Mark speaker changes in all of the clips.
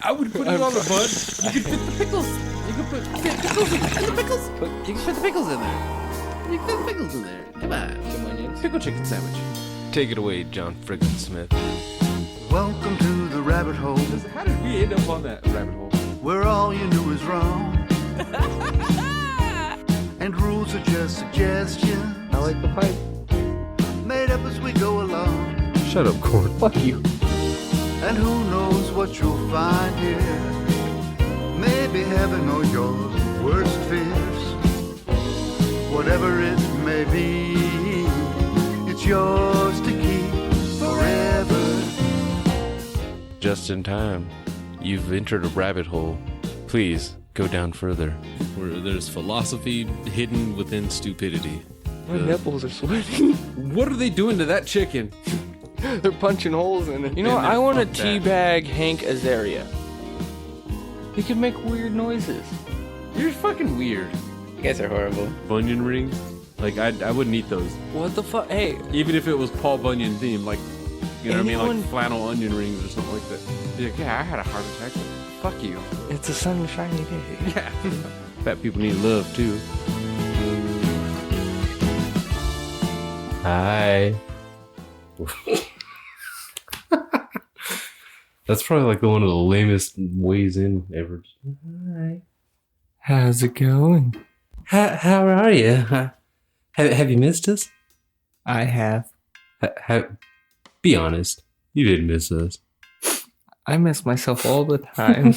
Speaker 1: I would put it on the bun. You could fit the pickles. You could put pickles in the pickles. You can fit the pickles in there. You can fit the pickles in there. Come on. Some onions. Pickle chicken sandwich. Take it away, John Frickin Smith.
Speaker 2: Welcome to the rabbit hole.
Speaker 1: How did we end up on that rabbit hole?
Speaker 2: Where all you knew is wrong. And rules are just suggestions.
Speaker 3: I like the pipe.
Speaker 2: Made up as we go along.
Speaker 1: Shut up, Corn.
Speaker 3: Fuck you.
Speaker 2: And who knows what you'll find here. Maybe heaven or your worst fears. Whatever it may be, it's yours to keep forever.
Speaker 1: Just in time. You've entered a rabbit hole. Please go down further. Where there's philosophy hidden within stupidity.
Speaker 3: My nipples are sweating.
Speaker 1: What are they doing to that chicken?
Speaker 3: They're punching holes in it. You know what? I want to teabag Hank Azaria. He can make weird noises.
Speaker 1: You're fucking weird.
Speaker 3: You guys are horrible.
Speaker 1: Bunyan rings? Like, I wouldn't eat those.
Speaker 3: What the fuck? Hey.
Speaker 1: Even if it was Paul Bunyan themed, like, you know what I mean?
Speaker 3: Anyone-
Speaker 1: Like flannel onion rings or something like that. Be like, yeah, I had a heart attack. Fuck you.
Speaker 3: It's a sunshiny day.
Speaker 1: Yeah. Fat people need love, too. Hi. That's probably like one of the lamest ways in ever. Hi.
Speaker 3: How's it going?
Speaker 1: How are you? Have you missed us?
Speaker 3: I have.
Speaker 1: Be honest. You didn't miss us.
Speaker 3: I miss myself all the time.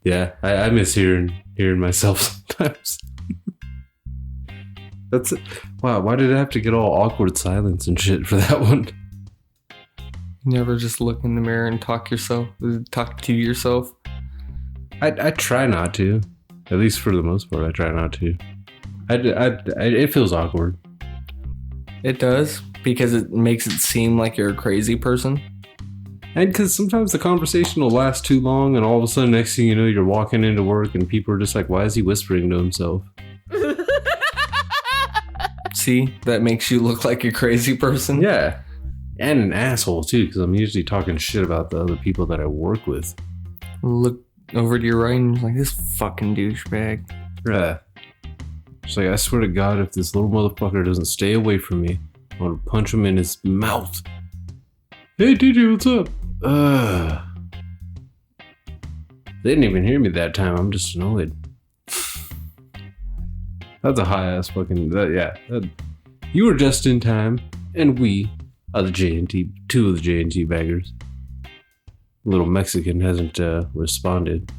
Speaker 1: Yeah, I miss hearing myself sometimes. That's it. Wow, why did it have to get all awkward silence and shit for that one?
Speaker 3: You never just look in the mirror and talk to yourself.
Speaker 1: I try not to. At least for the most part, I try not to. It feels awkward.
Speaker 3: It does, because it makes it seem like you're a crazy person.
Speaker 1: And because sometimes the conversation will last too long, and all of a sudden, next thing you know, you're walking into work and people are just like, why is he whispering to himself?
Speaker 3: See? That makes you look like a crazy person.
Speaker 1: Yeah. And an asshole, too, because I'm usually talking shit about the other people that I work with.
Speaker 3: Look over to your right and you're like, this fucking douchebag.
Speaker 1: Yeah. It's like, I swear to God, if this little motherfucker doesn't stay away from me, I'm gonna punch him in his mouth. Hey, DJ, what's up? They didn't even hear me that time. I'm just annoyed. That's a high-ass fucking... you were just in time, and we are the J&T, two of the J&T baggers. Little Mexican hasn't responded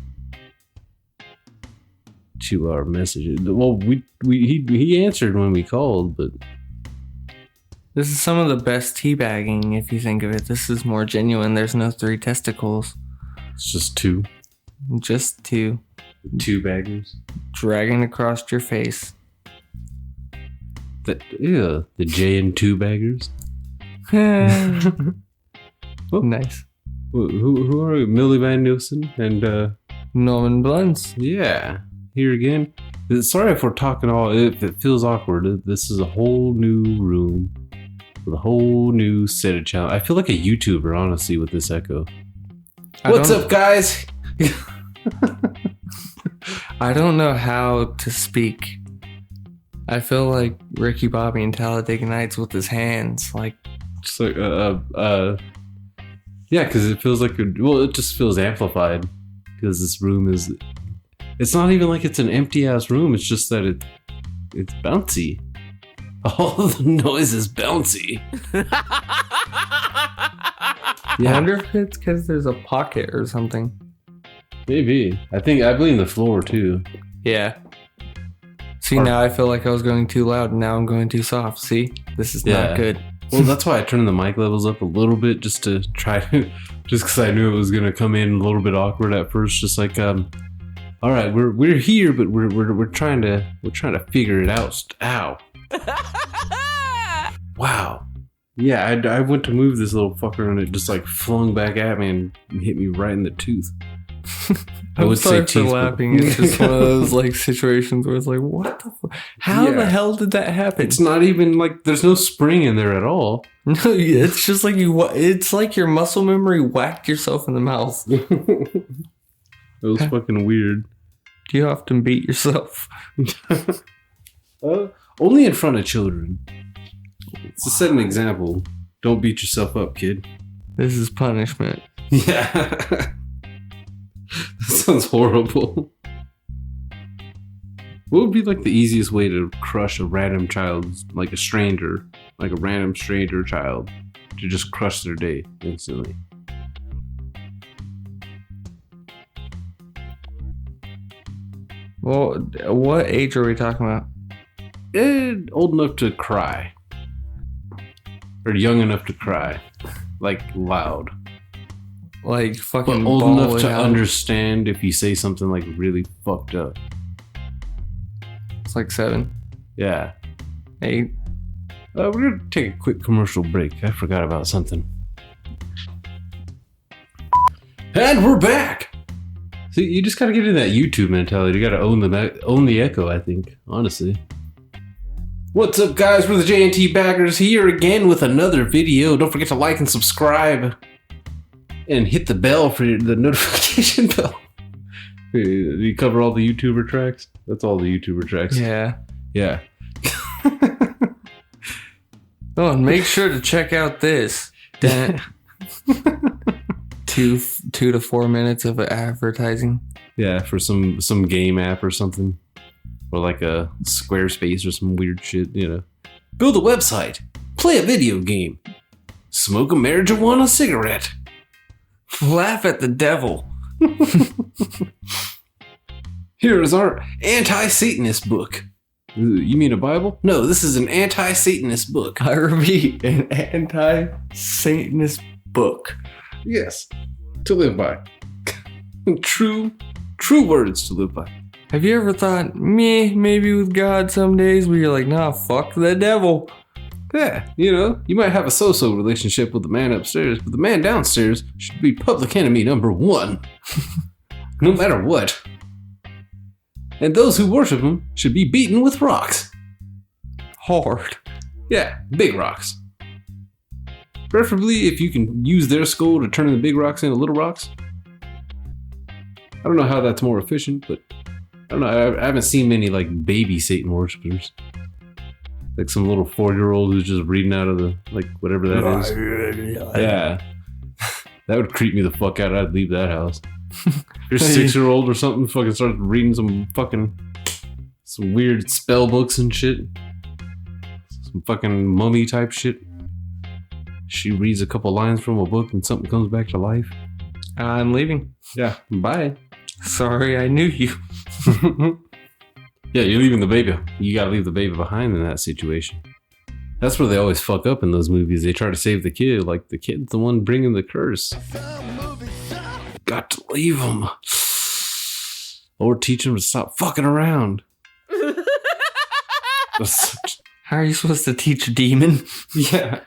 Speaker 1: to our messages. Well, he answered when we called, but...
Speaker 3: This is some of the best teabagging, if you think of it. This is more genuine. There's no 3 testicles.
Speaker 1: It's just two.
Speaker 3: Just 2.
Speaker 1: Two baggers.
Speaker 3: Dragging across your face.
Speaker 1: The J and 2 baggers. Oh,
Speaker 3: Nice.
Speaker 1: Who are we? Millie Van Nielsen and
Speaker 3: Norman Blunts.
Speaker 1: yeah, here again. Sorry if we're talking if it feels awkward. This is a whole new room with a whole new set of challenges. I feel like a YouTuber, honestly, with this echo. What's up, guys?
Speaker 3: I don't know how to speak. I feel like Ricky Bobby in Talladega Nights with his hands, like
Speaker 1: Just like yeah, because it feels like it just feels amplified because this room is. It's not even like it's an empty ass room. It's just that it's bouncy. All the noise is bouncy.
Speaker 3: I wonder if it's because there's a pocket or something.
Speaker 1: Maybe. I blame the floor too.
Speaker 3: Yeah. See, now I feel like I was going too loud and now I'm going too soft. See? This is not good.
Speaker 1: Well, that's why I turned the mic levels up a little bit just to try to, just because I knew it was gonna come in a little bit awkward at first. Just like, all right, we're here, but we're trying to figure it out. Ow! Wow. Yeah, I went to move this little fucker and it just like flung back at me and hit me right in the tooth. I would say
Speaker 3: sorry for
Speaker 1: teaspoon.
Speaker 3: laughing. It's just one of those like situations where it's like, what the how the hell did that happen?
Speaker 1: It's not even like there's no spring in there at all.
Speaker 3: No, it's just like it's like your muscle memory whacked yourself in the mouth.
Speaker 1: It was fucking weird.
Speaker 3: Do you often beat yourself?
Speaker 1: Only in front of children. It's to set an example. Don't beat yourself up, kid.
Speaker 3: This is punishment.
Speaker 1: Yeah. That sounds horrible. What would be like the easiest way to crush a random child, like a random stranger child, to just crush their day instantly?
Speaker 3: Well, what age are we talking about?
Speaker 1: Old enough to cry. Or young enough to cry. Like loud.
Speaker 3: Like fucking
Speaker 1: But old enough to
Speaker 3: out.
Speaker 1: understand if you say something like really fucked up.
Speaker 3: It's like 7,
Speaker 1: Yeah.
Speaker 3: 8.
Speaker 1: We're gonna take a quick commercial break. I forgot about something. And we're back! See, you just gotta get into that YouTube mentality. You gotta own the echo, I think. Honestly. What's up, guys? We're the J&T Baggers here again with another video. Don't forget to like and subscribe. And hit the bell for the notification bell. You cover all the YouTuber tracks? That's all the YouTuber tracks.
Speaker 3: Yeah.
Speaker 1: Yeah.
Speaker 3: Oh, and make sure to check out this. 2 to 4 minutes of advertising.
Speaker 1: Yeah, for some game app or something. Or like a Squarespace or some weird shit, you know. Build a website. Play a video game. Smoke a marijuana cigarette.
Speaker 3: Laugh at the devil.
Speaker 1: Here is our anti-Satanist book. You mean a Bible? No, this is an anti-Satanist book.
Speaker 3: I repeat, an anti-Satanist book.
Speaker 1: Yes, to live by. True words to live by.
Speaker 3: Have you ever thought, maybe with God some days where you're like, nah, fuck the devil?
Speaker 1: Yeah, you know, you might have a so-so relationship with the man upstairs, but the man downstairs should be public enemy number 1. No matter what. And those who worship him should be beaten with rocks.
Speaker 3: Hard.
Speaker 1: Yeah, big rocks. Preferably if you can use their skull to turn the big rocks into little rocks. I don't know how that's more efficient, but I don't know. I haven't seen many like baby Satan worshippers. Like some little 4-year-old who's just reading out of the, like, whatever that is. Yeah. That would creep me the fuck out. I'd leave that house. If you're 6-year-old or something, fucking start reading some weird spell books and shit. Some fucking mummy type shit. She reads a couple lines from a book and something comes back to life.
Speaker 3: I'm leaving.
Speaker 1: Yeah. Bye.
Speaker 3: Sorry, I knew you.
Speaker 1: Yeah, you're leaving the baby. You gotta leave the baby behind in that situation. That's where they always fuck up in those movies. They try to save the kid, like the kid's the one bringing the curse. Got to leave him. Or teach him to stop fucking around.
Speaker 3: How are you supposed to teach a demon?
Speaker 1: Yeah.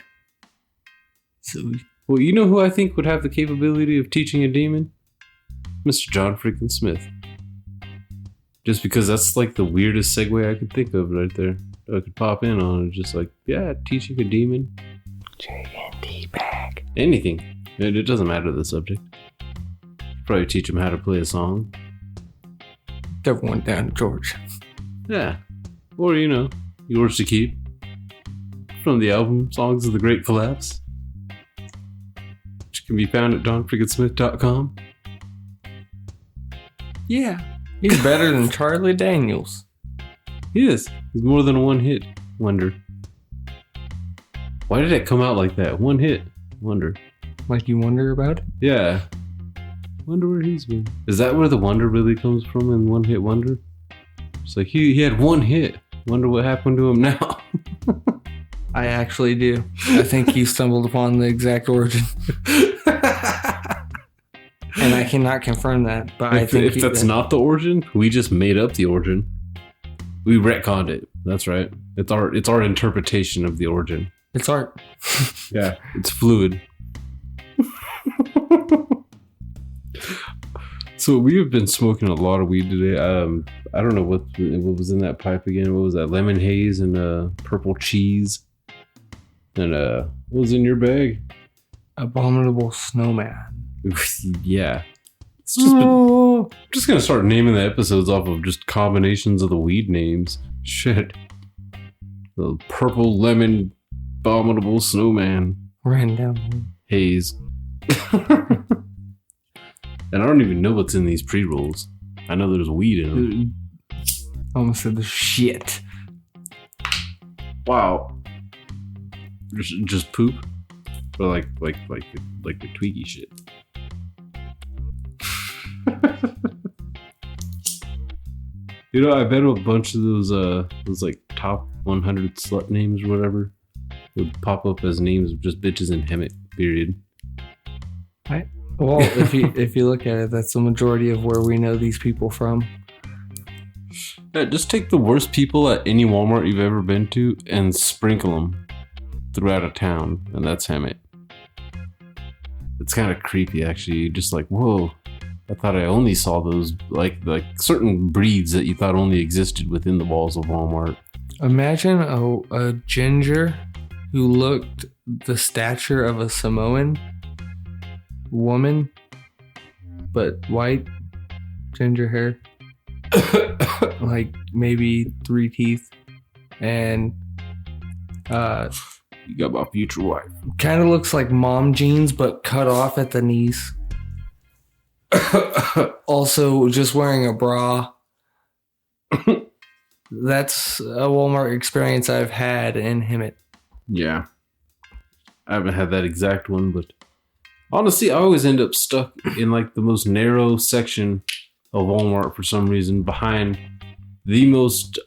Speaker 3: So,
Speaker 1: Well, you know who I think would have the capability of teaching a demon? Mr. John Frickin Smith. Just because that's like the weirdest segue I could think of right there. I could pop in on it. Just like, yeah, teaching a demon.
Speaker 3: J&T bag.
Speaker 1: Anything. It doesn't matter the subject. Probably teach him how to play a song.
Speaker 3: Everyone down to Georgia.
Speaker 1: Yeah. Or, you know, yours to keep. From the album Songs of the Great Collapse. Which can be found at johnfrickinsmith.com.
Speaker 3: Yeah. He's better than Charlie Daniels.
Speaker 1: He is. He's more than a one-hit wonder. Why did it come out like that? One hit wonder.
Speaker 3: Like you wonder about it?
Speaker 1: Yeah. Wonder where he's been. Is that where the wonder really comes from in One Hit Wonder? It's like he had one hit. Wonder what happened to him now.
Speaker 3: I actually do. I think you stumbled upon the exact origin. And I cannot confirm that, but I think
Speaker 1: if that's not the origin, we just made up the origin. We retconned it. That's right. It's our interpretation of the origin.
Speaker 3: It's art.
Speaker 1: Yeah, it's fluid. So we have been smoking a lot of weed today. I don't know what was in that pipe again. What was that? Lemon haze and purple cheese. And what was in your bag?
Speaker 3: Abominable Snowman.
Speaker 1: Yeah. It's just gonna start naming the episodes off of just combinations of the weed names. Shit. The purple lemon abominable snowman.
Speaker 3: Random
Speaker 1: Haze. And I don't even know what's in these pre-rolls. I know there's weed in them.
Speaker 3: Almost said the shit.
Speaker 1: Wow. Just poop? Or like the Twiggy shit. You know, I bet a bunch of those like top 100 slut names or whatever would pop up as names of just bitches in Hemet, period.
Speaker 3: Right. Well, if you look at it, that's the majority of where we know these people from.
Speaker 1: Yeah, just take the worst people at any Walmart you've ever been to and sprinkle them throughout a town, and that's Hemet. It's kind of creepy, actually. Just like, whoa, I thought I only saw those, like certain breeds that you thought only existed within the walls of Walmart.
Speaker 3: Imagine a ginger who looked the stature of a Samoan woman, but white, ginger hair, like maybe 3 teeth, and
Speaker 1: you got my future wife.
Speaker 3: Kind of looks like mom jeans, but cut off at the knees. Also, just wearing a bra. That's a Walmart experience I've had in Hemet.
Speaker 1: Yeah. I haven't had that exact one, but honestly, I always end up stuck in like the most narrow section of Walmart for some reason, behind the most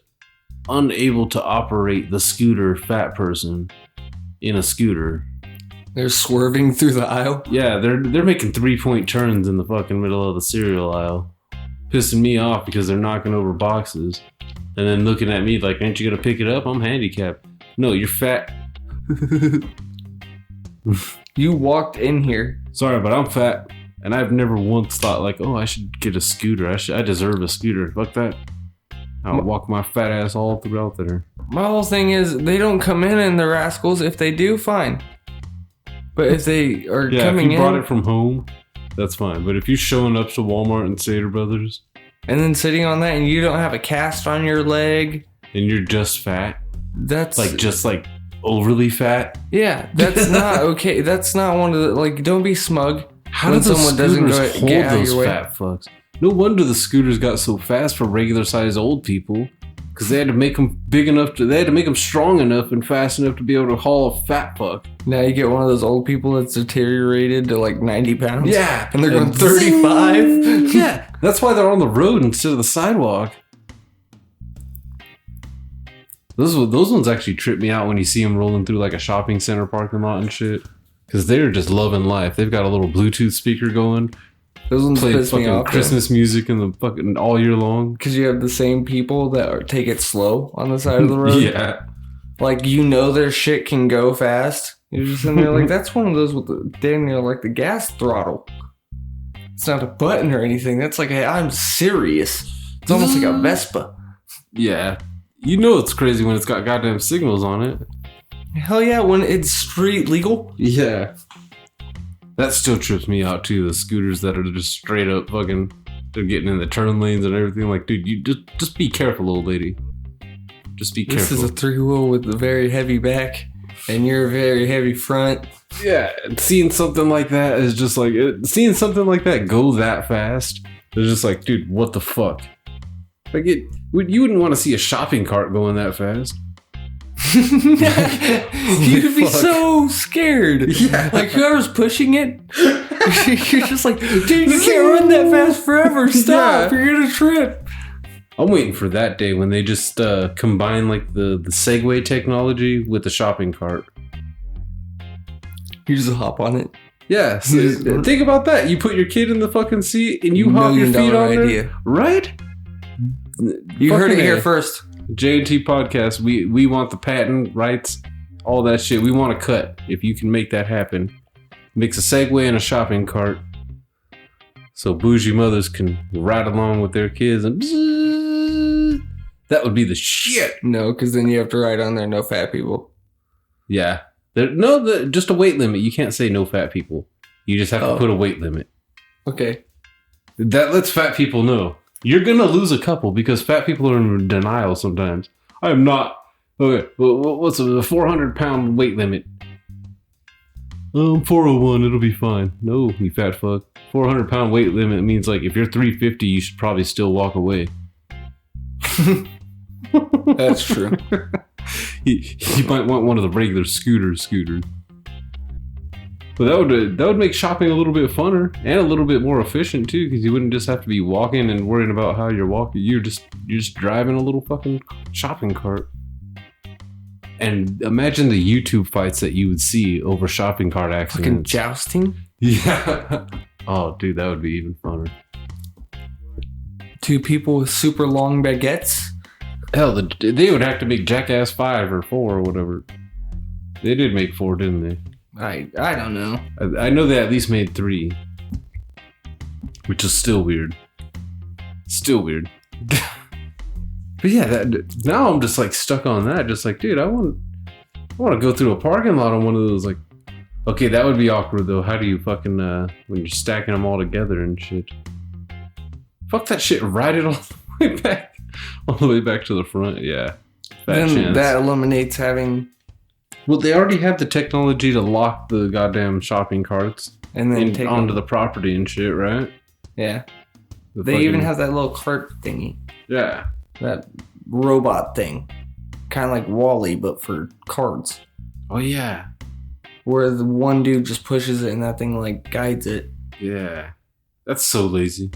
Speaker 1: unable to operate the scooter fat person in a scooter.
Speaker 3: They're swerving through the aisle.
Speaker 1: Yeah, they're making 3-point turns in the fucking middle of the cereal aisle, pissing me off because they're knocking over boxes and then looking at me like, "Ain't you gonna pick it up? I'm handicapped." No, you're fat.
Speaker 3: You walked in here.
Speaker 1: Sorry, but I'm fat, and I've never once thought like, "Oh, I should get a scooter. I deserve a scooter." Fuck that. I'll walk my fat ass all throughout there.
Speaker 3: My whole thing is, they don't come in the rascals. If they do, fine. But if they are coming in,
Speaker 1: if you brought it from home, that's fine. But if you're showing up to Walmart and Stater Brothers,
Speaker 3: and then sitting on that, and you don't have a cast on your leg,
Speaker 1: and you're just fat,
Speaker 3: that's
Speaker 1: just overly fat.
Speaker 3: Yeah, that's not okay. That's not one of the, like, don't be smug.
Speaker 1: How did someone doesn't hold those fat fucks? No wonder the scooters got so fast for regular sized old people, because they had to make them big enough they had to make them strong enough and fast enough to be able to haul a fat fuck.
Speaker 3: Now you get one of those old people that's deteriorated to like 90 pounds.
Speaker 1: Yeah,
Speaker 3: and they're going 35.
Speaker 1: Yeah, that's why they're on the road instead of the sidewalk. Those ones actually trip me out when you see them rolling through like a shopping center parking lot and shit, because they're just loving life. They've got a little Bluetooth speaker going.
Speaker 3: Those ones
Speaker 1: play
Speaker 3: piss me
Speaker 1: fucking
Speaker 3: off,
Speaker 1: Christmas music in the fucking all year long. Because
Speaker 3: you have the same people that take it slow on the side of the road.
Speaker 1: Yeah,
Speaker 3: like, you know, their shit can go fast. You're just in there like, that's one of those with the damn near like the gas throttle. It's not a button or anything. That's like, hey, I'm serious. It's almost like a Vespa.
Speaker 1: Yeah. You know it's crazy when it's got goddamn signals on it.
Speaker 3: Hell yeah, when it's street legal.
Speaker 1: Yeah. That still trips me out too, the scooters that are just straight up fucking, they're getting in the turn lanes and everything. Like, dude, you just be careful, old lady. Just be careful.
Speaker 3: This is a 3-wheel with a very heavy back, and you're a very heavy front.
Speaker 1: Yeah, and seeing something like that is just like, seeing something like that go that fast, it's just like, dude, what the fuck? Like, you wouldn't want to see a shopping cart going that fast.
Speaker 3: You'd be so scared. Yeah. Like, whoever's pushing it, you're just like, dude, you can't run that fast forever. Stop. Yeah. You're gonna trip.
Speaker 1: I'm waiting for that day when they just combine like the Segway technology with the shopping cart.
Speaker 3: You just hop on it.
Speaker 1: Yeah. So think about that. You put your kid in the fucking seat and you hop your feet on there. Right?
Speaker 3: You heard it here first.
Speaker 1: J&T podcast. We want the patent rights, all that shit. We want a cut if you can make that happen. Mix a Segway and a shopping cart. so bougie mothers can ride along with their kids and that would be the shit.
Speaker 3: No, because then you have to write on there no fat people.
Speaker 1: Yeah. Just a weight limit. You can't say no fat people. You just have to put a weight limit.
Speaker 3: Okay.
Speaker 1: That lets fat people know. You're going to lose a couple because fat people are in denial sometimes. I am not. Okay, well, what's a 400-pound weight limit? 401, it'll be fine. No, you fat fuck. 400-pound weight limit means like if you're 350, you should probably still walk away.
Speaker 3: That's true.
Speaker 1: You might want one of the regular scooters. But that would make shopping a little bit funner and a little bit more efficient too, because you wouldn't just have to be walking and worrying about how you're walking. You're just driving a little fucking shopping cart. And imagine the YouTube fights that you would see over shopping cart accidents.
Speaker 3: Fucking jousting?
Speaker 1: Yeah. Oh, dude, that would be even funner.
Speaker 3: Two people with super long baguettes?
Speaker 1: Hell, they would have to make Jackass 5 or 4 or whatever. They did make 4, didn't they?
Speaker 3: I don't know.
Speaker 1: I know they at least made 3. Which is still weird. Still weird. But yeah, now I'm just like stuck on that. Just like, dude, I want to go through a parking lot on one of those. Like, okay, that would be awkward though. How do you fucking when you're stacking them all together and shit? Fuck that shit. Ride it all the way back to the front. Yeah.
Speaker 3: Then that eliminates having.
Speaker 1: Well, they already have the technology to lock the goddamn shopping carts
Speaker 3: and then take
Speaker 1: onto the property and shit, right?
Speaker 3: Yeah. They even have that little cart thingy.
Speaker 1: Yeah.
Speaker 3: That robot thing. Kind of like Wall-E, but for cards.
Speaker 1: Oh, yeah.
Speaker 3: Where the one dude just pushes it and that thing, like, guides it.
Speaker 1: Yeah. That's so lazy.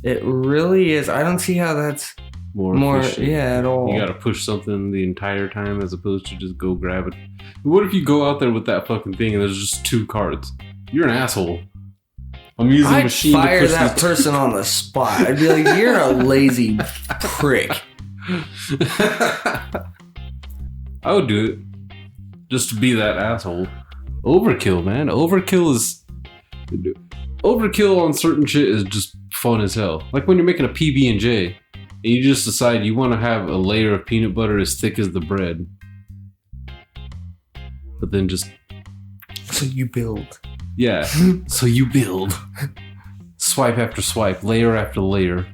Speaker 3: It really is. I don't see how that's more yeah, at all.
Speaker 1: You gotta push something the entire time as opposed to just go grab it. What if you go out there with that fucking thing and there's just 2 cards? You're an asshole. I'm using a machine to
Speaker 3: fire
Speaker 1: push
Speaker 3: that person on the spot. I'd be like, you're a lazy prick.
Speaker 1: I would do it just to be that asshole. Overkill, man. Overkill on certain shit is just fun as hell. Like when you're making a PB&J and you just decide you want to have a layer of peanut butter as thick as the bread, but then just
Speaker 3: so you build.
Speaker 1: Yeah. So you build. Swipe after swipe, layer after layer.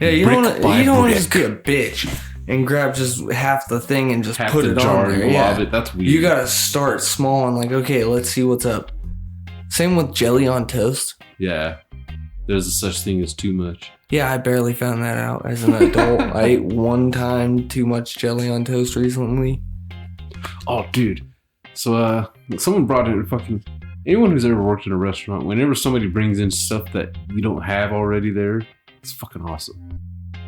Speaker 3: Yeah, you don't want to just be a bitch and grab just half the thing and just put it on there. Yeah.
Speaker 1: That's weird.
Speaker 3: You gotta start small and like, okay, let's see what's up. Same with jelly on toast.
Speaker 1: Yeah. There's a such thing as too much.
Speaker 3: Yeah, I barely found that out as an adult. I ate one time too much jelly on toast recently.
Speaker 1: Oh, dude. So, someone brought in anyone who's ever worked in a restaurant, whenever somebody brings in stuff that you don't have already there, it's fucking awesome.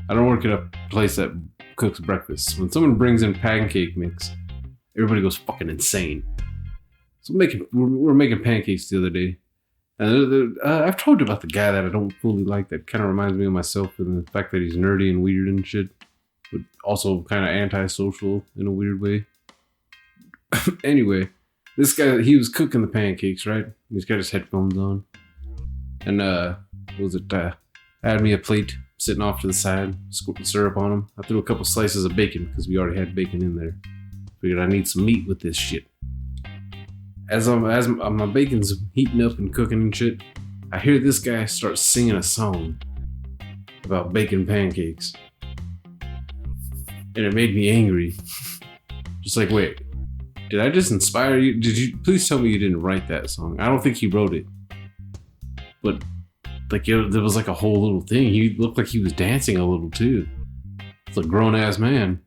Speaker 1: I don't work at a place that cooks breakfast. When someone brings in pancake mix, everybody goes fucking insane. So we're making pancakes the other day. And I've told you about the guy that I don't fully like that kind of reminds me of myself and the fact that he's nerdy and weird and shit, but also kind of antisocial in a weird way. Anyway, this guy, he was cooking the pancakes, right? He's got his headphones on. And, had me a plate sitting off to the side, scooping syrup on them. I threw a couple slices of bacon because we already had bacon in there. Figured I need some meat with this shit. As my bacon's heating up and cooking and shit, I hear this guy start singing a song about bacon pancakes. And it made me angry. Just like, wait, did I just inspire you? Did you please tell me you didn't write that song? I don't think he wrote it. But like there was like a whole little thing. He looked like he was dancing a little too. It's a grown ass man.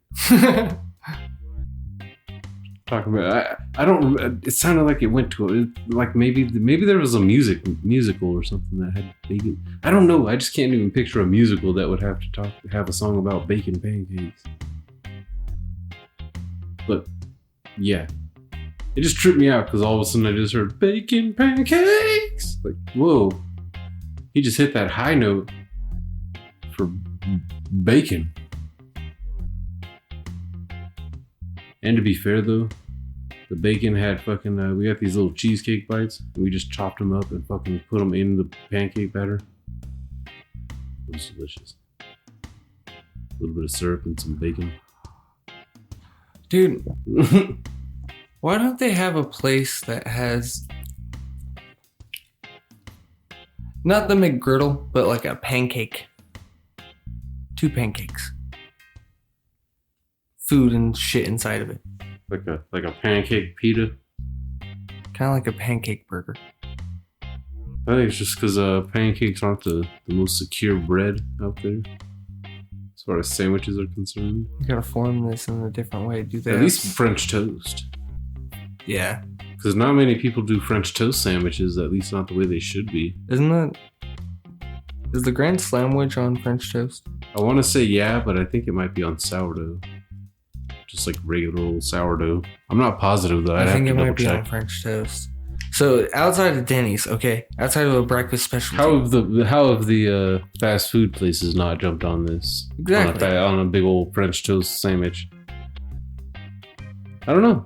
Speaker 1: Talking about, I don't. It sounded like it went to like maybe there was a musical or something that had bacon. I don't know. I just can't even picture a musical that would have a song about bacon pancakes. But yeah, it just tripped me out because all of a sudden I just heard bacon pancakes. Like, whoa, he just hit that high note for bacon. And to be fair though, the bacon had we got these little cheesecake bites and we just chopped them up and fucking put them in the pancake batter. It was delicious. A little bit of syrup and some bacon.
Speaker 3: Dude, why don't they have a place that has not the McGriddle, but like a pancake? 2 pancakes. Food and shit inside of it.
Speaker 1: Like a pancake pita.
Speaker 3: Kind of like a pancake burger.
Speaker 1: I think it's just because pancakes aren't the most secure bread out there, as far as sandwiches are concerned.
Speaker 3: You gotta form this in a different way. Do that.
Speaker 1: At least French toast.
Speaker 3: Yeah.
Speaker 1: Because not many people do French toast sandwiches, at least not the way they should be.
Speaker 3: Is the Grand Slamwich on French toast?
Speaker 1: I want to say yeah, but I think it might be on sourdough. Just like regular old sourdough. I'm not positive though.
Speaker 3: I think it might be on French toast. So outside of Denny's, okay, outside of a breakfast specialty.
Speaker 1: How have the fast food places not jumped on this?
Speaker 3: Exactly.
Speaker 1: On a big old French toast sandwich. I don't know.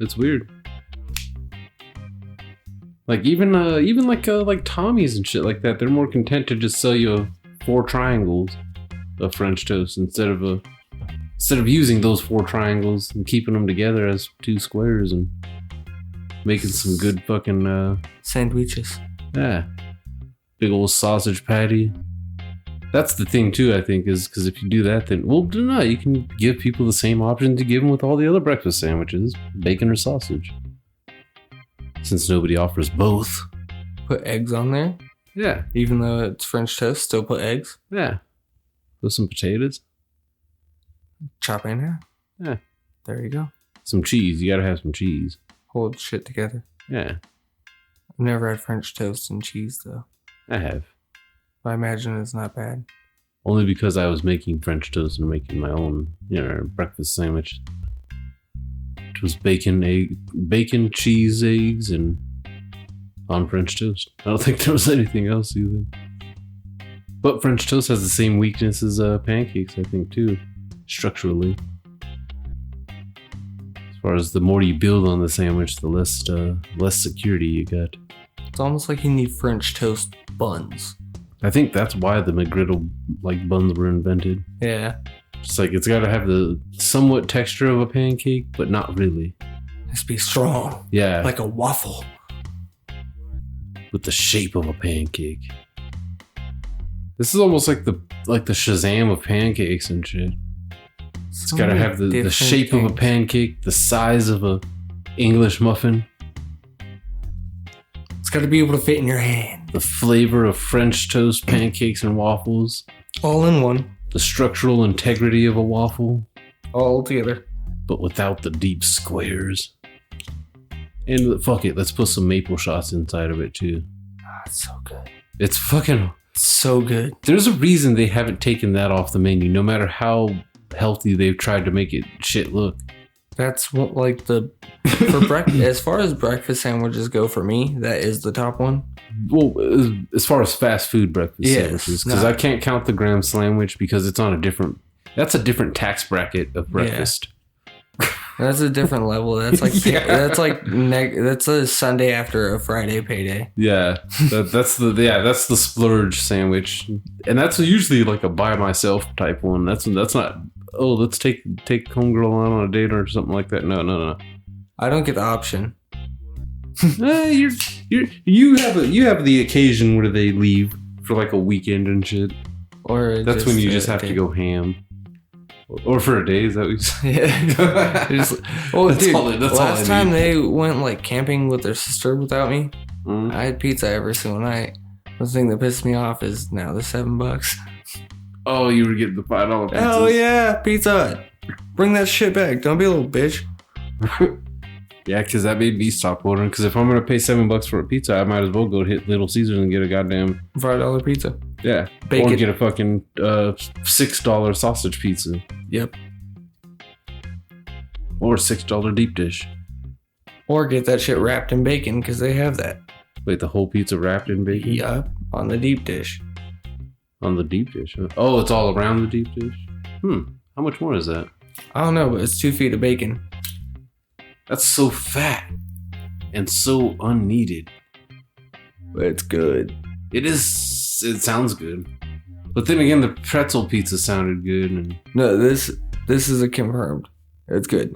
Speaker 1: It's weird. Like even like Tommy's and shit like that, they're more content to just sell you 4 triangles of French toast instead of using those 4 triangles and keeping them together as 2 squares and making some good fucking
Speaker 3: sandwiches.
Speaker 1: Yeah, big old sausage patty. That's the thing too, I think, is because if you do that, then no, you can give people the same options you give them with all the other breakfast sandwiches, bacon or sausage. Since nobody offers both.
Speaker 3: Put eggs on there?
Speaker 1: Yeah.
Speaker 3: Even though it's French toast, still put eggs?
Speaker 1: Yeah. With some potatoes.
Speaker 3: Chop in there?
Speaker 1: Yeah.
Speaker 3: There you go.
Speaker 1: Some cheese. You gotta have some cheese.
Speaker 3: Hold shit together.
Speaker 1: Yeah.
Speaker 3: I've never had French toast and cheese, though.
Speaker 1: I have.
Speaker 3: I imagine it's not bad.
Speaker 1: Only because I was making French toast and making my own, breakfast sandwich. It was bacon, cheese, eggs, and on French toast. I don't think there was anything else either. But French toast has the same weakness as pancakes, I think, too, structurally. As far as the more you build on the sandwich, the less security you got.
Speaker 3: It's almost like you need French toast buns.
Speaker 1: I think that's why the McGriddle buns were invented.
Speaker 3: Yeah.
Speaker 1: It's like it's got to have the somewhat texture of a pancake, but not really.
Speaker 3: It has to be strong.
Speaker 1: Yeah.
Speaker 3: Like a waffle.
Speaker 1: With the shape of a pancake. This is almost like the Shazam of pancakes and shit. It's got to have the shape of a pancake, the size of a English muffin.
Speaker 3: It's got to be able to fit in your hand.
Speaker 1: The flavor of French toast, pancakes, and waffles.
Speaker 3: All in one.
Speaker 1: The structural integrity of a waffle.
Speaker 3: All together.
Speaker 1: But without the deep squares. And fuck it, let's put some maple shots inside of it too.
Speaker 3: Ah, it's so good.
Speaker 1: It's fucking
Speaker 3: so good.
Speaker 1: There's a reason they haven't taken that off the menu, no matter how healthy they've tried to make it shit look.
Speaker 3: That's what for breakfast. As far as breakfast sandwiches go, for me, that is the top one.
Speaker 1: Well, as far as fast food breakfast sandwiches, because I can't count the Graham Sandwich because it's on that's a different tax bracket of breakfast.
Speaker 3: Yeah. That's a different level. That's like that's a Sunday after a Friday payday.
Speaker 1: Yeah, that's the splurge sandwich, and that's usually like a by myself type one. That's not. Oh, let's take homegirl on a date or something like that. No.
Speaker 3: I don't get the option.
Speaker 1: You have the occasion where they leave for like a weekend and shit.
Speaker 3: Or
Speaker 1: that's when you just have to go ham. Or for a day, is that what you said?
Speaker 3: Yeah. Last time they went camping with their sister without me, I had pizza every single night. The thing that pissed me off is now the $7.
Speaker 1: Oh, you were getting the $5 pizza.
Speaker 3: Hell yeah, Pizza Hut. Bring that shit back. Don't be a little bitch.
Speaker 1: Yeah, because that made me stop ordering. Because if I'm going to pay $7 for a pizza, I might as well go hit Little Caesars and get a goddamn
Speaker 3: $5 pizza.
Speaker 1: Yeah. Bacon. Or get a fucking $6 sausage pizza.
Speaker 3: Yep.
Speaker 1: Or $6 deep dish.
Speaker 3: Or get that shit wrapped in bacon because they have that.
Speaker 1: Wait, the whole pizza wrapped in bacon?
Speaker 3: Yup, on the deep dish.
Speaker 1: On the deep dish? Huh? Oh, it's all around the deep dish? How much more is that?
Speaker 3: I don't know, but it's 2 feet of bacon.
Speaker 1: That's so fat and so unneeded.
Speaker 3: But it's good.
Speaker 1: It is. It sounds good. But then again, the pretzel pizza sounded good. And
Speaker 3: No, this is a confirmed. It's good.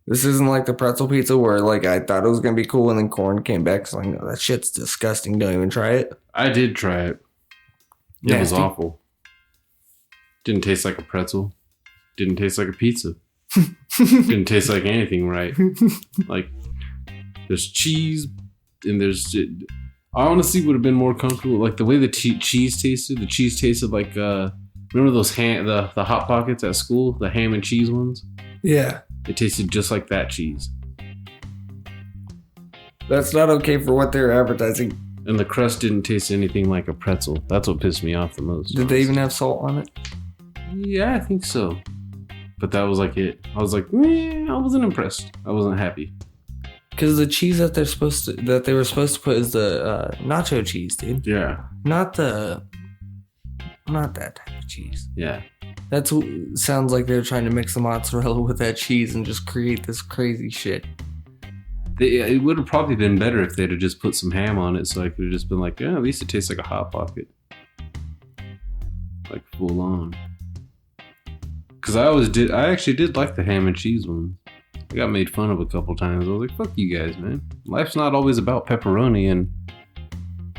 Speaker 3: This isn't like the pretzel pizza where like I thought it was gonna be cool and then corn came back. So like, no, that shit's disgusting. Don't even try it.
Speaker 1: I did try it. It was
Speaker 3: Nasty.
Speaker 1: awful. Didn't taste like a pretzel. Didn't taste like a pizza. Didn't taste like anything right. Like, there's cheese and there's... I honestly would have been more comfortable. Like, the way the cheese tasted. The cheese tasted like... remember those the Hot Pockets at school? The ham and cheese ones?
Speaker 3: Yeah.
Speaker 1: It tasted just like that cheese.
Speaker 3: That's not okay for what they're advertising.
Speaker 1: And the crust didn't taste anything like a pretzel. That's what pissed me off the most.
Speaker 3: Did they even have salt on it?
Speaker 1: Yeah, I think so. But that was like it. I was like, I wasn't impressed. I wasn't happy.
Speaker 3: Because the cheese that they were supposed to put is the nacho cheese, dude.
Speaker 1: Yeah.
Speaker 3: Not that type of cheese.
Speaker 1: Yeah.
Speaker 3: That sounds like they're trying to mix the mozzarella with that cheese and just create this crazy shit.
Speaker 1: It would have probably been better if they'd have just put some ham on it, so I could have just been like, yeah, at least it tastes like a Hot Pocket. Like full on. Because I actually did like the ham and cheese ones. I got made fun of a couple times. I was like, fuck you guys, man. Life's not always about pepperoni. And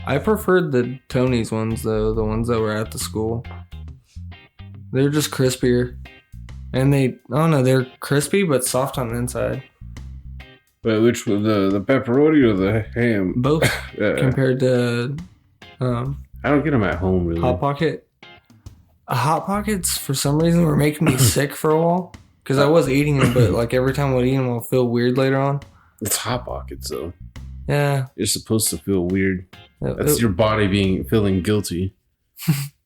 Speaker 3: I preferred the Tony's ones, though, the ones that were at the school. They're just crispier. And they're crispy but soft on the inside.
Speaker 1: But which was the pepperoni or the ham?
Speaker 3: Both compared to
Speaker 1: I don't get them at home, really.
Speaker 3: Hot Pocket. Hot Pockets, for some reason, were making me sick for a while. Because I was eating them, but like every time I would eat them, I'll feel weird later on.
Speaker 1: It's Hot Pockets, though.
Speaker 3: Yeah.
Speaker 1: You're supposed to feel weird. That's your body feeling guilty.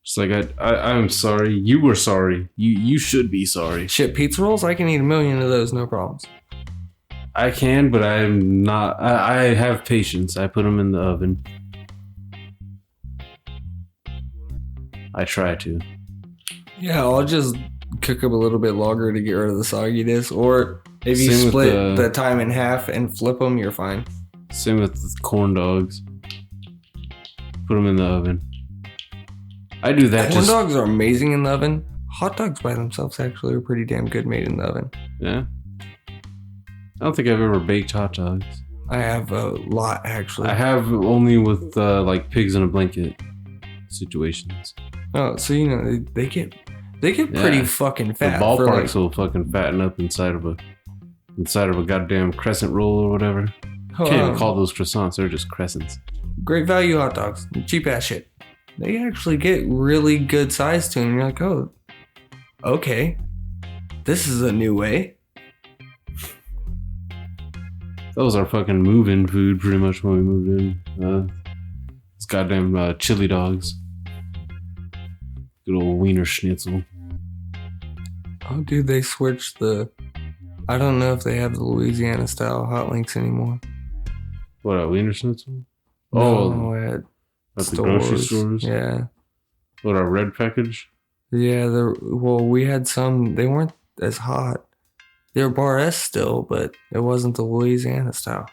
Speaker 1: It's like, I'm sorry. You were sorry. You should be sorry.
Speaker 3: Shit, pizza rolls? I can eat 1,000,000 of those, no problems.
Speaker 1: I can, but I'm not. I have patience. I put them in the oven. I try to.
Speaker 3: Yeah, I'll just cook them a little bit longer to get rid of the sogginess. Or if you
Speaker 1: Same
Speaker 3: split the time in half and flip them, you're fine.
Speaker 1: Same with corn dogs. Put them in the oven. I do that.
Speaker 3: Corn dogs are amazing in the oven. Hot dogs by themselves actually are pretty damn good made in the oven.
Speaker 1: Yeah. I don't think I've ever baked hot dogs.
Speaker 3: I have a lot, actually.
Speaker 1: I have only with like pigs in a blanket situations.
Speaker 3: Oh, so you know they get pretty fucking fat.
Speaker 1: The ballparks will fucking fatten up inside of a goddamn crescent roll or whatever. Can't even call those croissants. They're just crescents.
Speaker 3: Great value hot dogs, cheap ass shit. They actually get really good size to them. You're like, oh, okay, this is a new way.
Speaker 1: That was our fucking move-in food pretty much when we moved in. It's goddamn chili dogs. Good old wiener schnitzel.
Speaker 3: Oh, dude, they switched I don't know if they have the Louisiana style hot links anymore.
Speaker 1: What, a wiener schnitzel?
Speaker 3: No, at
Speaker 1: the grocery stores?
Speaker 3: Yeah.
Speaker 1: What, our red package?
Speaker 3: Yeah, we had some, they weren't as hot. They were Bar S still, but it wasn't the Louisiana style.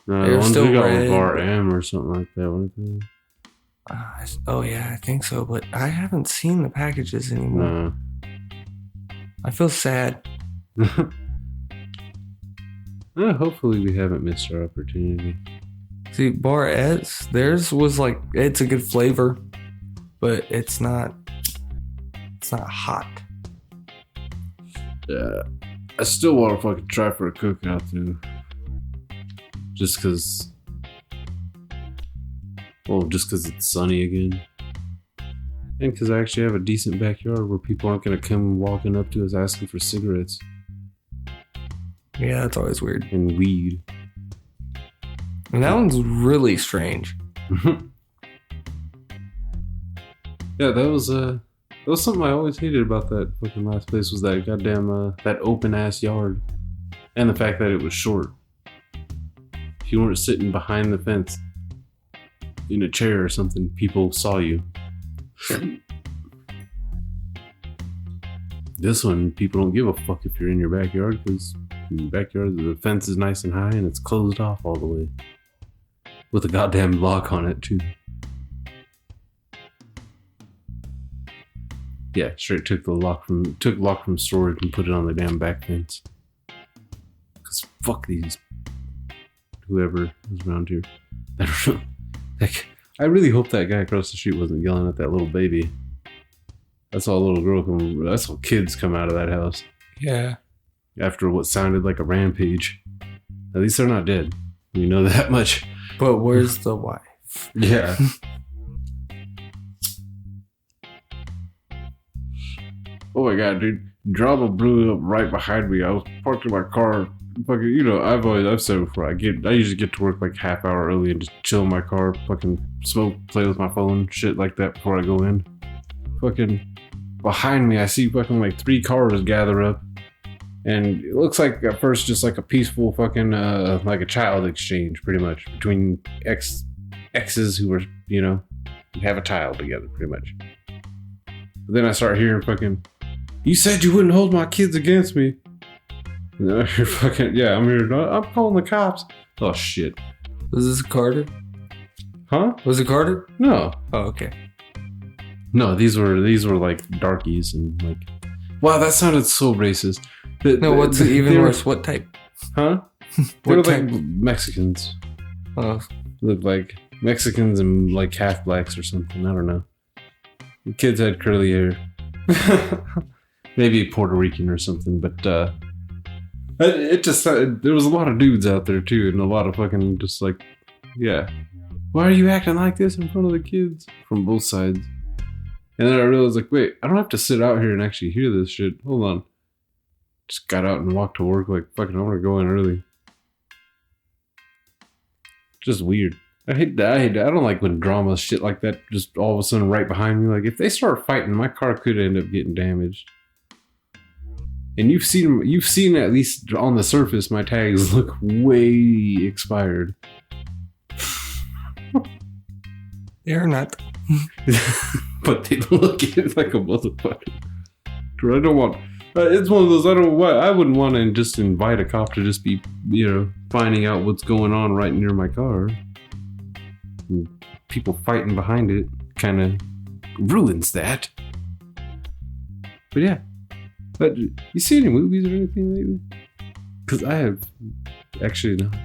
Speaker 1: No,
Speaker 3: they
Speaker 1: the
Speaker 3: were
Speaker 1: ones
Speaker 3: still
Speaker 1: we got
Speaker 3: red.
Speaker 1: were Bar M or something like that, weren't they?
Speaker 3: Oh yeah, I think so, but I haven't seen the packages anymore.
Speaker 1: No.
Speaker 3: I feel sad.
Speaker 1: Hopefully we haven't missed our opportunity.
Speaker 3: See, Bar S, theirs was like, it's a good flavor, but it's not hot.
Speaker 1: Yeah. I still want to fucking try for a cookout too. Just cause it's sunny again. And cause I actually have a decent backyard where people aren't gonna come walking up to us asking for cigarettes
Speaker 3: Yeah, that's always weird.
Speaker 1: and weed.
Speaker 3: And that one's really strange.
Speaker 1: Yeah, that was something I always hated about that fucking last place was that goddamn that open ass yard. And the fact that it was short. If you weren't sitting behind the fence in a chair or something, people saw you. This one, people don't give a fuck if you're in your backyard because in your backyard the fence is nice and high and it's closed off all the way. With a goddamn lock on it too. Yeah, straight took lock from storage and put it on the damn back fence. Cause fuck these whoever is around here. I don't know. Like, I really hope that guy across the street wasn't yelling at that little baby. I saw a little girl I saw kids come out of that house.
Speaker 3: Yeah.
Speaker 1: After what sounded like a rampage. At least they're not dead. You know that much.
Speaker 3: But where's the wife?
Speaker 1: Yeah. Oh my god, dude. Drama blew up right behind me. I was parked in my car. Fucking, you know, I've said it before. I usually get to work like half hour early and just chill in my car, fucking smoke, play with my phone, shit like that before I go in. Fucking behind me, I see fucking like 3 cars gather up. And it looks like at first just like a peaceful fucking, like a child exchange, pretty much, between exes who were, you know, have a child together, pretty much. But then I start hearing fucking, you said you wouldn't hold my kids against me. And then I hear fucking, yeah, I'm here, I'm calling the cops. Oh, shit.
Speaker 3: Was this Carter?
Speaker 1: Huh?
Speaker 3: Was it Carter?
Speaker 1: No.
Speaker 3: Oh, okay.
Speaker 1: No, these were like darkies and like, wow, that sounded so racist.
Speaker 3: No, what's even worse? What type?
Speaker 1: Huh? They were like Mexicans.
Speaker 3: Oh.
Speaker 1: Looked like Mexicans and like half blacks or something. I don't know. The kids had curly hair. Maybe Puerto Rican or something, but it just, there was a lot of dudes out there too, and a lot of fucking just like, yeah. Why are you acting like this in front of the kids? From both sides. And then I realized, like, wait, I don't have to sit out here and actually hear this shit. Hold on. Just got out and walked to work like, fucking, I want to go in early. Just weird. I hate that. I don't like when drama shit like that just all of a sudden right behind me. Like, if they start fighting, my car could end up getting damaged. And you've seen at least on the surface, my tags look way expired.
Speaker 3: They're not.
Speaker 1: But they look like a motherfucker. I don't want. It's one of those. I wouldn't want to just invite a cop to just be, you know, finding out what's going on right near my car. And people fighting behind it kind of ruins that. But yeah. But you see any movies or anything lately? Because I have actually not.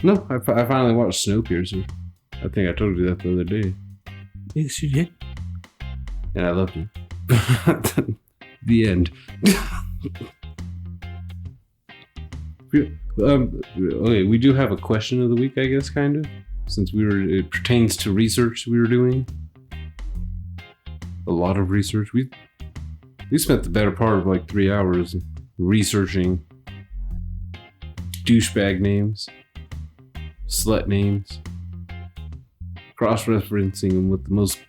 Speaker 1: No, I finally watched Snowpiercer. I think I told you that the other day.
Speaker 3: Yes, you did.
Speaker 1: And I loved it. The end. Okay, we do have a question of the week, I guess, kind of. Since it pertains to research we were doing. A lot of research. We spent the better part of like 3 hours researching douchebag names, slut names, cross-referencing them with the most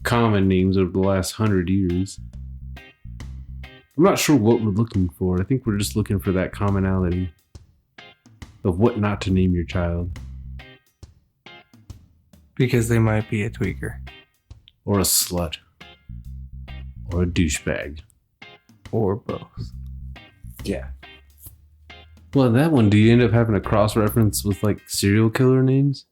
Speaker 1: common names over the last 100 years. I'm not sure what we're looking for. I think we're just looking for that commonality of what not to name your child.
Speaker 3: Because they might be a tweaker.
Speaker 1: Or a slut. Or a douchebag.
Speaker 3: Or both.
Speaker 1: Yeah. Well, that one, do you end up having a cross-reference with, like, serial killer names?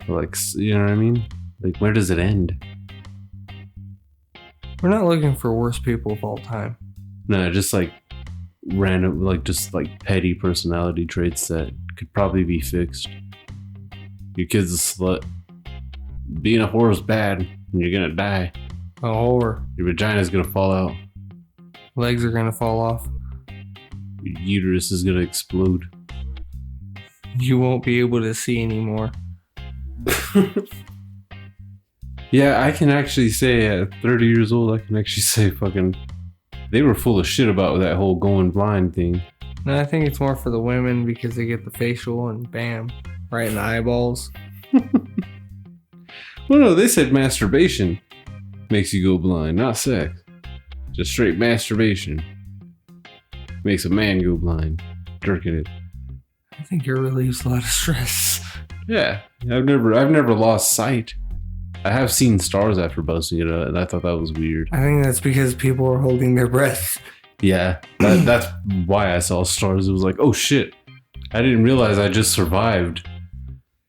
Speaker 1: Or, like, you know what I mean? Like, where does it end?
Speaker 3: We're not looking for worst people of all time.
Speaker 1: No, just, like, random, like, just, like, petty personality traits that could probably be fixed. Your kid's a slut. Being a whore is bad, and you're gonna die.
Speaker 3: A whore.
Speaker 1: Your vagina's gonna fall out.
Speaker 3: Legs are gonna fall off.
Speaker 1: Your uterus is gonna explode.
Speaker 3: You won't be able to see anymore.
Speaker 1: Yeah, I can actually say at 30 years old, I can actually say fucking... They were full of shit about that whole going blind thing.
Speaker 3: No, I think it's more for the women because they get the facial and bam, right in the eyeballs.
Speaker 1: Well, no, they said masturbation makes you go blind, not sex. Just straight masturbation makes a man go blind. Jerking it.
Speaker 3: I think it relieves a lot of stress.
Speaker 1: Yeah, I've never lost sight. I have seen stars after busting it out, and I thought that was weird.
Speaker 3: I think that's because people are holding their breath.
Speaker 1: Yeah, that's why I saw stars. It was like, oh shit, I didn't realize I just survived.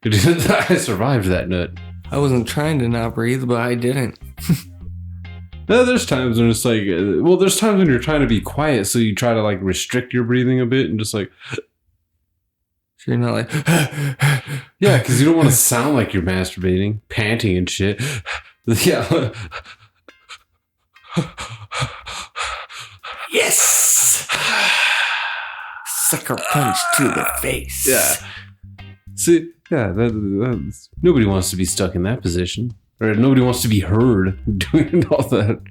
Speaker 1: I survived that nut.
Speaker 3: I wasn't trying to not breathe, but I didn't.
Speaker 1: No, there's times when it's like, there's times when you're trying to be quiet, so you try to like restrict your breathing a bit and just like,
Speaker 3: so you're not like,
Speaker 1: yeah, because you don't want to sound like you're masturbating, panting and shit. Yeah.
Speaker 3: yes! Sucker punch to the face.
Speaker 1: Yeah. See, yeah, nobody wants to be stuck in that position. Or nobody wants to be heard doing all that.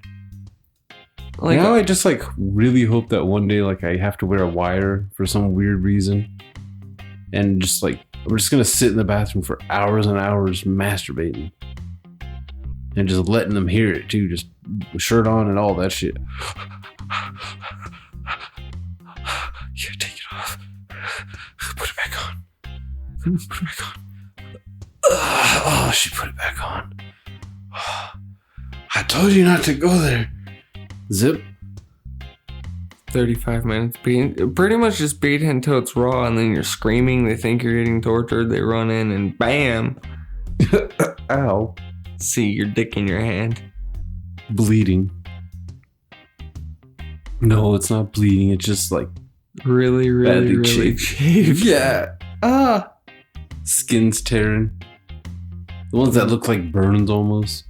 Speaker 1: Like, now I just like really hope that one day like I have to wear a wire for some weird reason. And just like, I'm just going to sit in the bathroom for hours and hours masturbating. And just letting them hear it too. Just shirt on and all that shit. Yeah, take it off. Put it back on. Put it back on. Oh, she put it back on. I told you not to go there. Zip.
Speaker 3: 35 minutes beating, pretty much just beat it until it's raw, and then you're screaming. They think you're getting tortured. They run in and bam.
Speaker 1: Ow.
Speaker 3: See your dick in your hand.
Speaker 1: Bleeding. No, it's not bleeding. It's just like
Speaker 3: really shaved.
Speaker 1: Yeah. Skin's tearing. The ones that look like burns almost.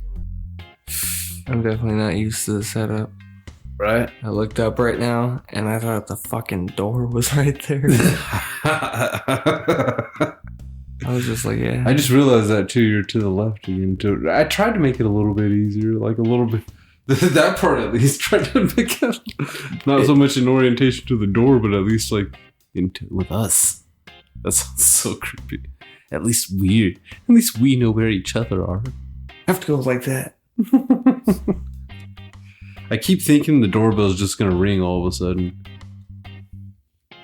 Speaker 3: I'm definitely not used to the setup.
Speaker 1: Right?
Speaker 3: I looked up right now and I thought the fucking door was right there. I was just like, yeah.
Speaker 1: I just realized that too. You're to the left again. I tried to make it a little bit easier, like a little bit. That part at least tried to make it not so much in orientation to the door, but at least like with us. That sounds so creepy. At least we know where each other are.
Speaker 3: I have to go like that.
Speaker 1: I keep thinking the doorbell's just gonna ring all of a sudden.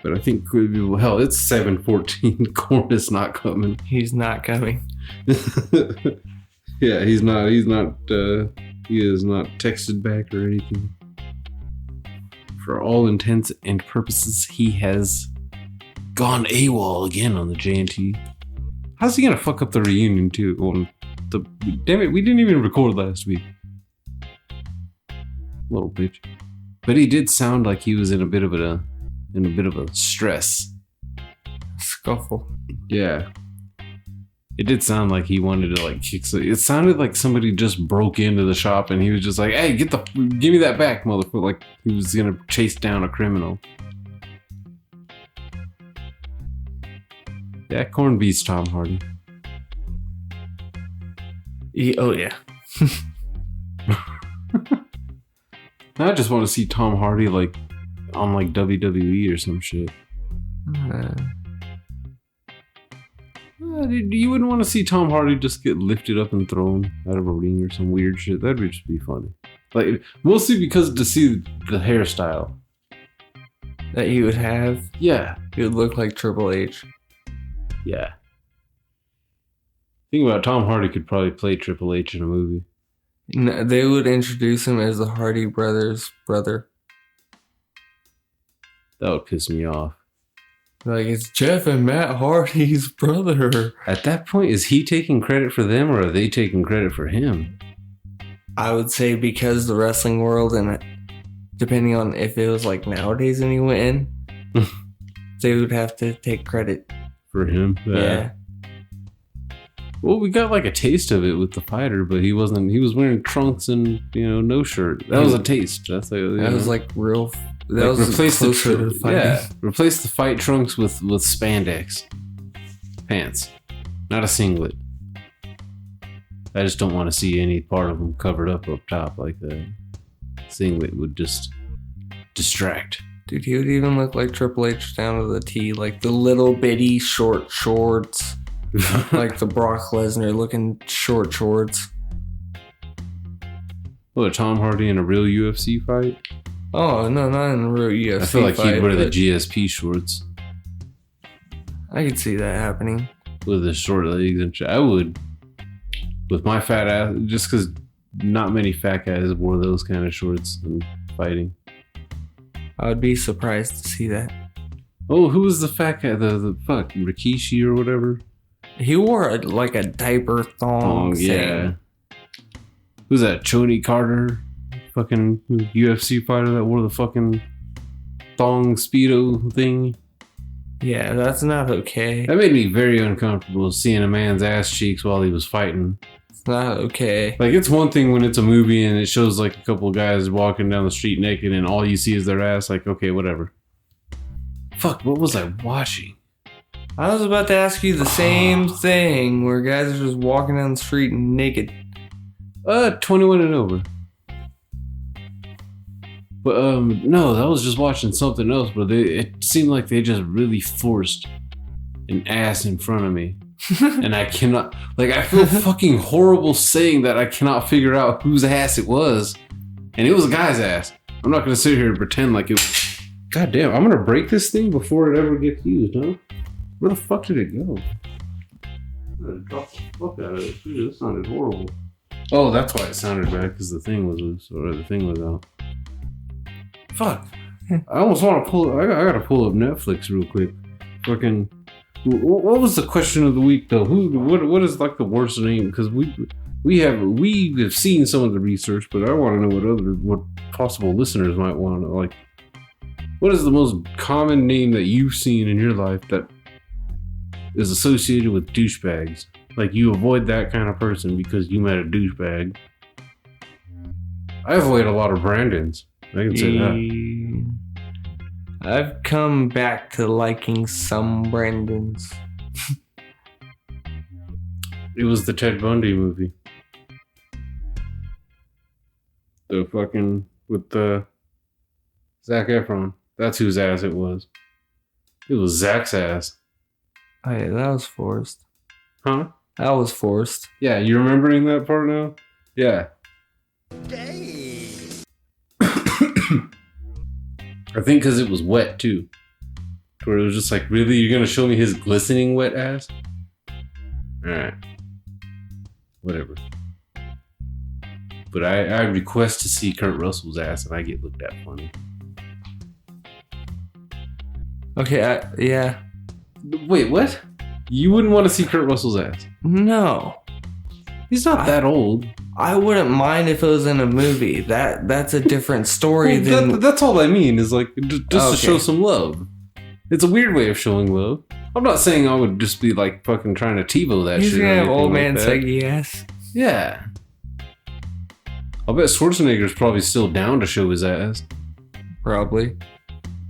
Speaker 1: But I think, hell, it's 7:14. Corn is not coming.
Speaker 3: He's not coming.
Speaker 1: Yeah, he is not texted back or anything. For all intents and purposes, he has gone AWOL again on the JNT. How's he gonna fuck up the reunion too? Damn it, we didn't even record last week. Little bitch. But he did sound like he was in a bit of a stress.
Speaker 3: Scuffle.
Speaker 1: Yeah. It did sound like he wanted to like kick. It sounded like somebody just broke into the shop and he was just like, "Hey, give me that back, motherfucker!" Like he was gonna chase down a criminal. Yeah, Corn beats Tom Hardy.
Speaker 3: Oh yeah.
Speaker 1: I just want to see Tom Hardy like on like WWE or some shit. You wouldn't want to see Tom Hardy just get lifted up and thrown out of a ring or some weird shit. That'd just be funny. Like mostly because to see the hairstyle
Speaker 3: that he would have.
Speaker 1: Yeah,
Speaker 3: he would look like Triple H.
Speaker 1: Yeah. Think about it, Tom Hardy could probably play Triple H in a movie.
Speaker 3: No, they would introduce him as the Hardy brothers' brother.
Speaker 1: That would piss me off.
Speaker 3: Like, it's Jeff and Matt Hardy's brother.
Speaker 1: At that point, is he taking credit for them or are they taking credit for him?
Speaker 3: I would say because the wrestling world, and depending on if it was like nowadays and he went in, they would have to take credit.
Speaker 1: For him?
Speaker 3: Yeah.
Speaker 1: Well, we got like a taste of it with the fighter, but he was wearing trunks and, no shirt. That was a taste. That's like,
Speaker 3: that was like real. That
Speaker 1: like
Speaker 3: was
Speaker 1: replace
Speaker 3: closer to fighting.
Speaker 1: Yeah, replace the fight trunks with spandex pants, not a singlet. I just don't want to see any part of them covered up top like that. Singlet would just distract.
Speaker 3: Dude, he would even look like Triple H down to the T, like the little bitty short shorts, like the Brock Lesnar looking short shorts.
Speaker 1: What, Tom Hardy in a real UFC fight?
Speaker 3: Oh, no, not in a real UFC fight.
Speaker 1: I feel like he'd wear the GSP shorts.
Speaker 3: I could see that happening.
Speaker 1: With his short legs and shit. I would. With my fat ass, just because not many fat guys wore those kind of shorts and fighting.
Speaker 3: I would be surprised to see that.
Speaker 1: Oh, who was the fat guy? The fuck, Rikishi or whatever?
Speaker 3: He wore a diaper thong.
Speaker 1: Yeah. Who's that? Choney Carter? fucking UFC fighter that wore the fucking thong Speedo thing.
Speaker 3: Yeah, that's not okay.
Speaker 1: That made me very uncomfortable seeing a man's ass cheeks while he was fighting.
Speaker 3: It's not okay.
Speaker 1: Like, it's one thing when it's a movie and it shows like a couple of guys walking down the street naked and all you see is their ass. Like, okay, whatever. Fuck, what was I watching?
Speaker 3: I was about to ask you the same thing, where guys are just walking down the street naked.
Speaker 1: 21 and over. But no, that was just watching something else. But it seemed like they just really forced an ass in front of me, and I cannot. Like, I feel fucking horrible saying that I cannot figure out whose ass it was, and it was a guy's ass. I'm not gonna sit here and pretend like it was. God damn, I'm gonna break this thing before it ever gets used, huh? Where the fuck did it go? I'm gonna drop the fuck out of it. Dude, this sounded horrible. Oh, that's why it sounded bad, because the thing was loose, or the thing was out. Fuck. I almost want to pull. I gotta pull up Netflix real quick. Fucking. What was the question of the week though? What is like the worst name? Because we have seen some of the research, but I want to know what possible listeners might want to know. Like, what is the most common name that you've seen in your life that is associated with douchebags? Like, you avoid that kind of person because you met a douchebag. I avoid a lot of Brandons. I can say that.
Speaker 3: I've come back to liking some Brandons.
Speaker 1: It was the Ted Bundy movie. The fucking, with the Zac Efron. That's whose ass it was. It was Zach's ass.
Speaker 3: Oh yeah, that was forced.
Speaker 1: Huh?
Speaker 3: That was forced.
Speaker 1: Yeah, you remembering that part now? Yeah. I think because it was wet too. Where it was just like, really? You're gonna show me his glistening wet ass? Alright. Whatever. But I request to see Kurt Russell's ass and I get looked at funny.
Speaker 3: Okay, yeah.
Speaker 1: Wait, what? You wouldn't want to see Kurt Russell's ass?
Speaker 3: No.
Speaker 1: He's not that old.
Speaker 3: I wouldn't mind if it was in a movie. That's a different story than...
Speaker 1: That's all I mean, is like, just to show some love. It's a weird way of showing love. I'm not saying I would just be like fucking trying to TiVo that shit.
Speaker 3: He's gonna have old man
Speaker 1: like
Speaker 3: saggy ass.
Speaker 1: Yeah. I'll bet Schwarzenegger's probably still down to show his ass.
Speaker 3: Probably.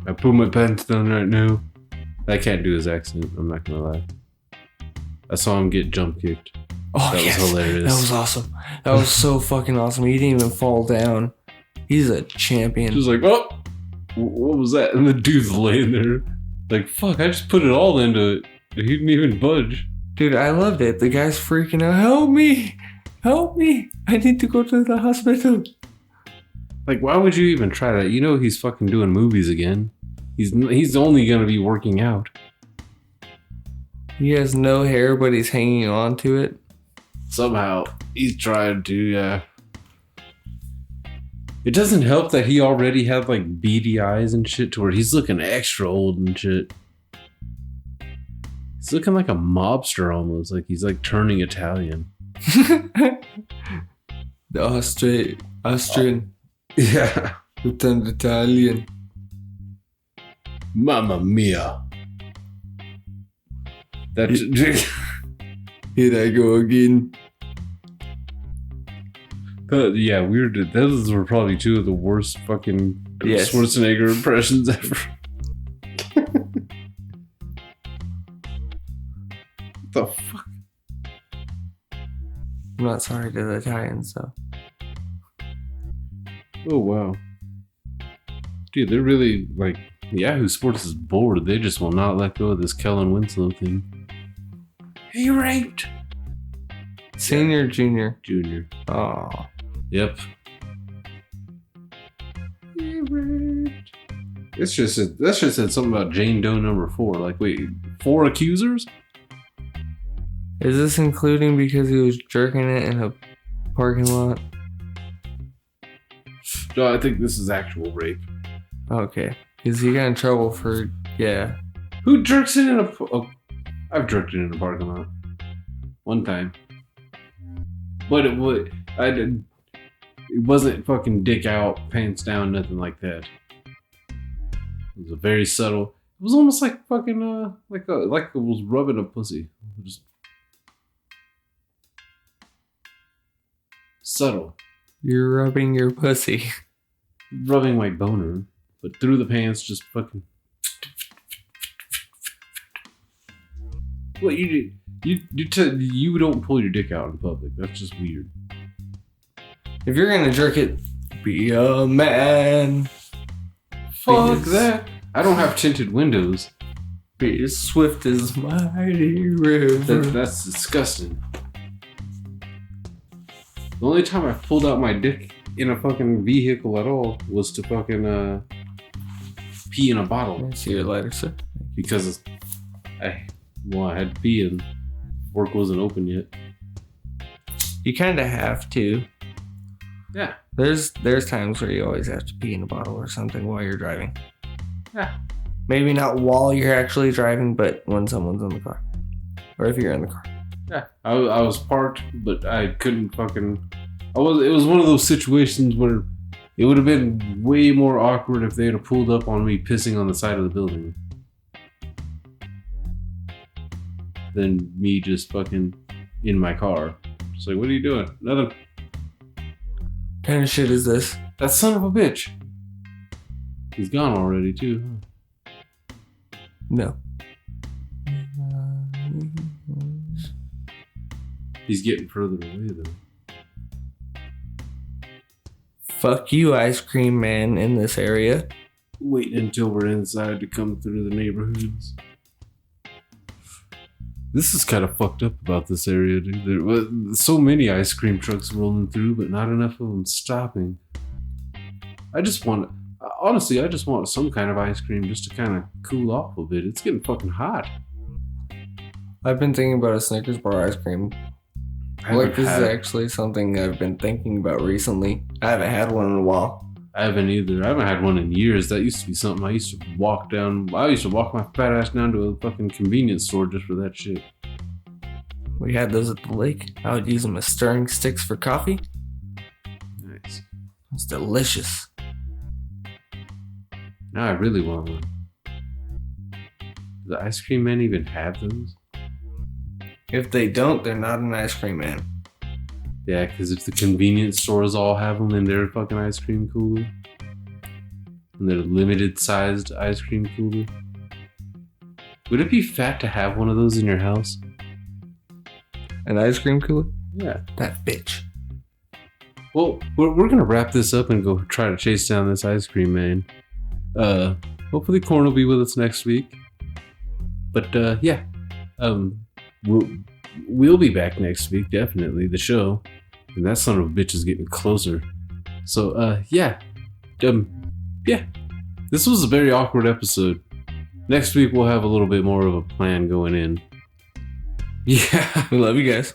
Speaker 1: I put my pants down right now. I can't do his accent, I'm not gonna lie. I saw him get jump kicked.
Speaker 3: Oh,
Speaker 1: that was hilarious.
Speaker 3: That was awesome. That was so fucking awesome. He didn't even fall down. He's a champion.
Speaker 1: Just like, oh, what was that? And the dude's laying there. Like, fuck, I just put it all into it. He didn't even budge.
Speaker 3: Dude, I loved it. The guy's freaking out. Help me! Help me! I need to go to the hospital.
Speaker 1: Like, why would you even try that? You know he's fucking doing movies again. He's only gonna be working out.
Speaker 3: He has no hair, but he's hanging on to it.
Speaker 1: Somehow, he's trying to, yeah. It doesn't help that he already had, like, beady eyes and shit to where he's looking extra old and shit. He's looking like a mobster almost. Like, he's, like, turning Italian.
Speaker 3: The Austrian.
Speaker 1: Yeah.
Speaker 3: Who turned Italian.
Speaker 1: Mamma mia. That's...
Speaker 3: Here I go again.
Speaker 1: Yeah, weird. Those were probably two of the worst fucking Schwarzenegger impressions ever. What the fuck?
Speaker 3: I'm not sorry to the Italians, though.
Speaker 1: Oh, wow. Dude, they're really, like, Yahoo Sports is bored. They just will not let go of this Kellen Winslow thing. He raped!
Speaker 3: Senior, junior?
Speaker 1: Junior.
Speaker 3: Oh.
Speaker 1: Yep. He raped. That just said something about Jane Doe number 4. Like, wait, 4 accusers?
Speaker 3: Is this including because he was jerking it in a parking lot?
Speaker 1: No, I think this is actual rape.
Speaker 3: Okay. Because he got in trouble for, yeah.
Speaker 1: Who jerks it in a... Oh, I've jerked it in a parking lot. One time. But it would... I did... It wasn't fucking dick out, pants down, nothing like that. It was a very subtle. It was almost like fucking like it was rubbing a pussy. Just subtle.
Speaker 3: You're rubbing your pussy.
Speaker 1: Rubbing my boner, but through the pants, just fucking. What you don't pull your dick out in public. That's just weird.
Speaker 3: If you're gonna jerk it, be a man.
Speaker 1: Fuck that. I don't have tinted windows.
Speaker 3: Be as swift as mighty river.
Speaker 1: That's disgusting. The only time I pulled out my dick in a fucking vehicle at all was to fucking pee in a bottle.
Speaker 3: See you later, sir.
Speaker 1: Because I had to pee and work wasn't open yet.
Speaker 3: You kind of have to.
Speaker 1: Yeah.
Speaker 3: There's times where you always have to pee in a bottle or something while you're driving.
Speaker 1: Yeah.
Speaker 3: Maybe not while you're actually driving, but when someone's in the car. Or if you're in the car.
Speaker 1: Yeah. I was parked, but I couldn't fucking... It was one of those situations where it would have been way more awkward if they had pulled up on me pissing on the side of the building than me just fucking in my car. Just like, what are you doing? Nothing.
Speaker 3: What kind of shit is this?
Speaker 1: That son of a bitch. He's gone already too, huh?
Speaker 3: No.
Speaker 1: He's getting further away though.
Speaker 3: Fuck you, ice cream man in this area.
Speaker 1: Waiting until we're inside to come through the neighborhoods. This is kind of fucked up about this area, dude. There was so many ice cream trucks rolling through, but not enough of them stopping. Honestly, I just want some kind of ice cream just to kind of cool off a bit. It's getting fucking hot.
Speaker 3: I've been thinking about a Snickers bar ice cream. This is actually something I've been thinking about recently. I haven't had one in a while.
Speaker 1: I haven't either. I haven't had one in years. That used to be something I used to walk my fat ass down to a fucking convenience store just for that shit.
Speaker 3: We had those at the lake. I would use them as stirring sticks for coffee.
Speaker 1: Nice.
Speaker 3: It's delicious.
Speaker 1: Now I really want one. Does the ice cream man even have those?
Speaker 3: If they don't, they're not an ice cream man.
Speaker 1: Yeah, because if the convenience stores all have them in their fucking ice cream cooler, and their limited sized ice cream cooler, would it be fat to have one of those in your house?
Speaker 3: An ice cream cooler?
Speaker 1: Yeah.
Speaker 3: That bitch.
Speaker 1: Well, we're gonna wrap this up and go try to chase down this ice cream man. Hopefully Corn will be with us next week. But yeah. We'll be back next week, definitely, the show. And that son of a bitch is getting closer. So, yeah. Yeah. This was a very awkward episode. Next week, we'll have a little bit more of a plan going in. Yeah.
Speaker 3: We love you guys.